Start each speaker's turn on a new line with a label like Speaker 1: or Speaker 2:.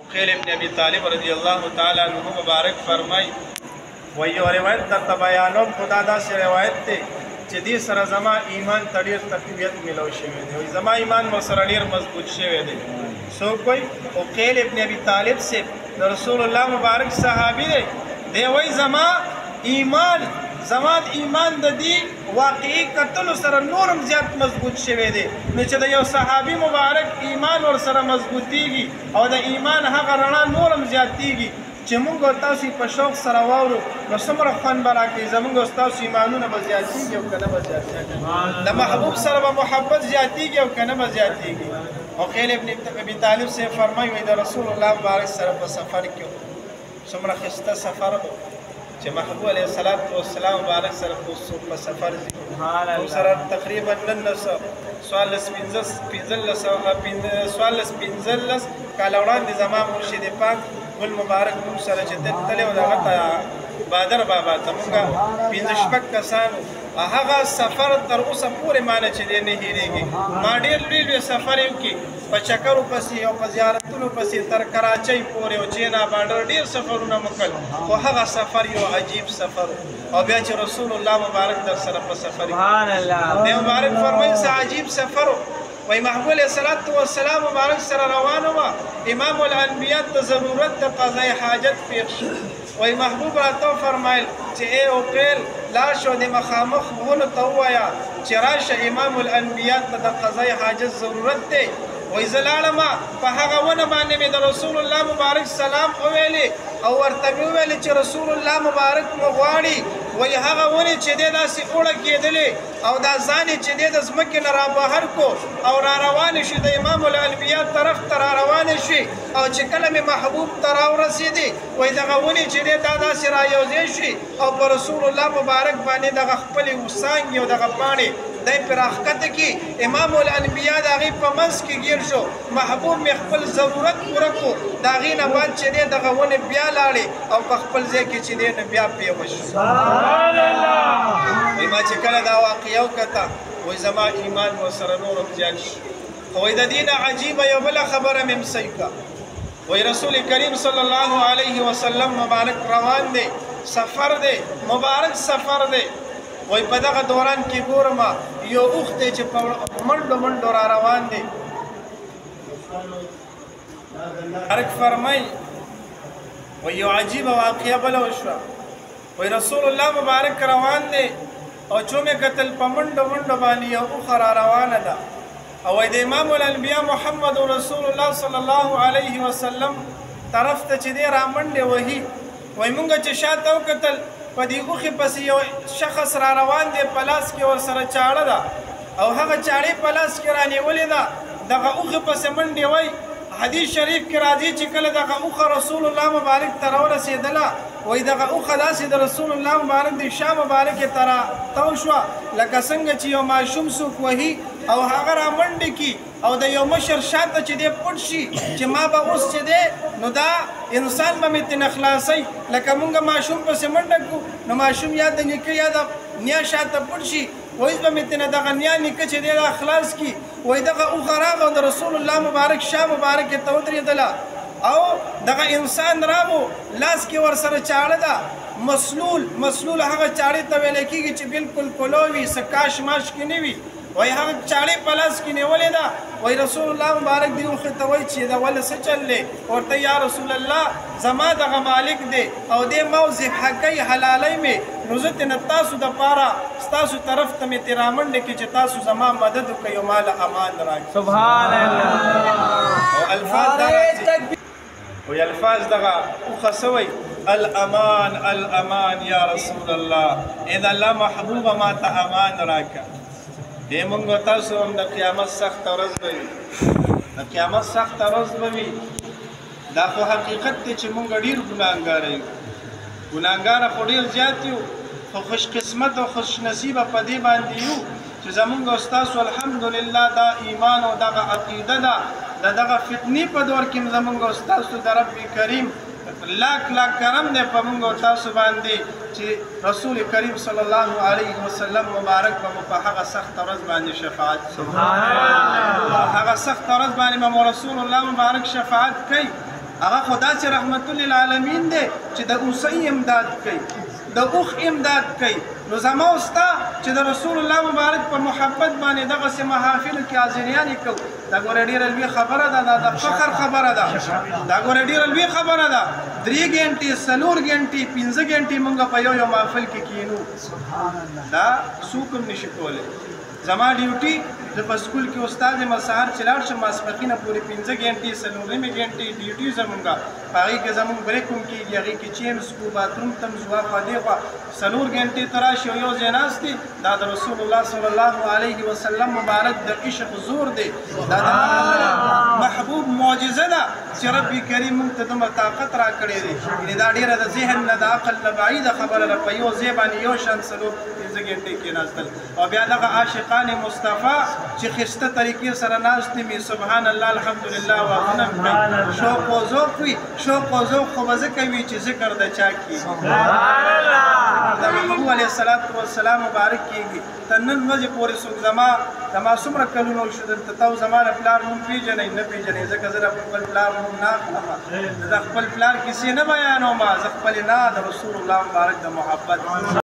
Speaker 1: عقیل ابن ابی طالب رضی اللہ تعالی عنہ مبارک فرمائی و یو روایت در بیانوم خدا داسې روایت دی چې دې سره زما ایمان ته ډېر تقویت میلاو شوی دی وایي زما ایمان ورسره ډېر مضبوط شوی دی څوک وایي عقیل ابن ابی طالب صاحب د رسول الله مبارک صحابي دی دی وایي زما ایمان د دې واقعي کتلو سره نورم زیات مضبوط شوی دی نو چې د یو صحابي مبارک ایمان ورسره مضبوطیږي او د ایمان هغه رڼا نورم زیاتیږي چې موږ او تاسو په شوق سره واورو نو څومره خوند به راکړي زموږ او ستاسو ایمانونه به زیاتېږي او که نه به زیاتېږي د محبوب سره به محبت زیاتېږي او که نه به زیاتېږي عقیل ابن ابي طالب صاحب فرمایي وایي د رسول الله مبارک سره په سفر کې څومره ښایسته سفر چې محبوب علیه السلام مبارک سره په سفر ځي سره تقریبا نن څوارلس کاله وړاندې زما مرشد پاک ګل مبارک موږ سره چې تللی و د هغه ته بادر بابا ته موږ پنځه شپږ کسانو هغه سفر تر اوسه پورې ما نه چې دی نه هېرېږي ما ډېر لوی لوی سفر یې وکړي په چکرو پسې او په زیارتونو پسې تر کراچۍ پورې او چینا بارډر ډېر سفرونه مو کړل خو هغه سفر یو عجیب سفر او بیا چې رسول الله مبارک در سره په سفر کې دی مبارک فرمایي څه عجیب سفر وی محبوب علیہ السلام مبارک سره روانه وه امام الانبیاء ته ضرورت د قضای حاجت پیښ شو وی محبوب راته وفرمایل چې ای عقیل لاړ شو د مخامخ غونو ته ووایه چې راشه امام الانبیاء ته د قضای حاجت ضرورت دی وی زه لاړم په هغه ونه باندې مې د رسول الله مبارک سلام وویلې او ورته مې وویلې چې رسول الله مبارک مو غواړي وی هغه ونې چې دی داسې اوړه کېدلې او دا ځانې چې دی د ځمکې نه رابهر کو او را روانې شي د امام الانبیاء طرف ته را روانې شي او چې کله مې محبوب ته راورسېدې وی دغه ونې چې دی دا داسې را یوځای شي او په رسول الله مبارک باندې دغه خپلې وسانګې او دغه پاڼې دی پرې راښکته کړي امام الانبیاء د هغې په منځ کې ګیر شو محبوب مې خپل ضرورت پوره کړو د هغې نه بعد چې دی دغه ونې بیا لاړې او په خپل ځای کې چې دی نه بیا پیوه شو وایي ما چې کله دا واقعه وکته وایي زما ایمان ورسره نور هم زیات شي خو وایي د دې نه عجیبه یو بله خبره مې مسۍ کړه وایي رسول کریم صلی الله علیه وسلم مبارک روان دی سفر دی مبارک سفر دی وایي په دغه دوران کې ګورم یو اوښ دی چې په منډو منډو را روان دی مبارک فرمایي وایي یو عجیبه واقعه بله وشوه وایي رسول الله مبارک روان دی او چو مې کتل په منډو منډو باندې یو اوښه را روانه ده او وایي د امام الانبیاء محمد رسول الله صلی الله علیه وسلم طرف ته چې دی را منډې وهي وایي مونږ چې شاته وکتل په دې اوښې پسې یو شخص را روان دی په لاس کې ورسره چاړه ده او هغه چاړې په لاس کې رانیولې ده دغه اوښې پسې منډې وایي حدیث شریف کې راځي چې کله دغه اوښه رسول الله مبارک ته راورسېدله وایي دغه اوښه داسې د رسول الله مبارک د شا مبارکې ته راتاو شوه لکه څنګه چې یو ماشوم څوک وهي او هغه را منډې کړي او د یو مشر شاته چې دی پټ شي چې ما به اوس چې دی نو دا انسان به مې ترې خلاصوي لکه مونږ ماشوم پسې منډه کړو نو ماشوم یا د نیکه یا د نیا شاته پټ شي وایي به مې ترې دغه نیا نیکه چې دی دا خلاص کړي وایي دغه اوښه راغله د رسول الله مبارک شا مبارکې ته ودرېدله او دغه انسان راغو لاس کې ورسره چاړه ده مسلول هغه چاړې ته ویلی کېږي چې بلکل کلو وي څه کاش ماش کې نه وي وایي هغه چاړې په لاس کې نیولې ده وایي رسول الله مبارک دې اوښې ته وایي چې دا ولې څه چل دی ورته یا رسول الله زما دغه مالک دی او دې ما ذبحه کوي حلالۍ مې نو زه ترې نه تاسو دپاره ستاسو طرف ته مې ترې رامنډې کړي چې تاسو زما مدد وکړئ او ماله امان راکړي سبحان الله او الفاظ دا وی الفاظ دغه اوښه څه وایي الامان الامان یا رسول الله ای د الله محبوبه ما ته امان راکړه ای مونږ تاسو هم د قیامت سخته ورځ به وي د قیامت سخته ورځ به وي دا خو حقیقت دی چې مونږ ډېر ګناهګاره یو ګناهګاره خو ډېر زیات یو خو خوش قسمت او خوش نصیبه په دې باندې یو چې زمونږ او ستاسو الحمدلله دا ایمان او دغه عقیده ده د دغه فتنې په دور کې زمونږ او ستاسو د رب کریم لاک لاک کرم دی په مونږ او تاسو باندې چې رسول کریم صلی الله علیه وسلم مبارک به مو په هغه سخته ورځ باندې شفاعت سبحان الله هغه سخته ورځ باندې به مو رسول الله مبارک شفاعت کوي هغه خدا چې رحمت للعالمین دی چې د اوسۍ امداد کوي د اوښ امداد کوي. نو زما او ستا چې د رسول الله مبارک په محبت باندې دغسې محافلو کې حاضریانې کوو دا ګوره ډېره لوی خبره ده دا د فخر خبره ده دا ګوره ډېره لوی خبره ده 3 ګنټې 4 ګنټې 5 ګنټې موږ په یو محفل کې کینو دا څوک هم نشي کولی. زما ډیوټي زه په سکول کې استاد یم سهار چې لاړ شم ماسپښینه پورې 15 ګنټې 4 ګنټې ډیوټي زمونږ په هغې کې زمونږ بریک هم کېږي هغې کې چیمز کو باتروم ته هم ځو اخوا دېخوا 4 ګنټې ته راشي او یو ځای ناست دی دا د رسول الله صلی الله علیه وسلم مبارک د عشق زور دی دا د محبوب معجزه ده چې رب کریم موږ ته دومره طاقت راکړی دی یعنې دا ډېره د ذهن نه د عقل نه بعیده خبره ده په یو ځای باندې یو شان 4 15 ګنټې کېناستل او بیا دغه عاشقان مصطفی چې ښایسته طریقې سره ناست دي سبحان الله الحمدلله واغونه کوي شوق و ذوق وي شوق و ذوق خو به ځکه وي چې ذکر د چا کېږي د محبوب علیه السلام مبارک کېږي تر نن ورځې پورې څوک زما څومره کلونه وشو دلته ته زما د پلار نوم پېژنئ نه پېژنئ ځکه زه د خپل پلار نوم نه اخلم د خپل پلار کیسې نه بیانوم زه خپلې نه د رسول الله مبارک د محبت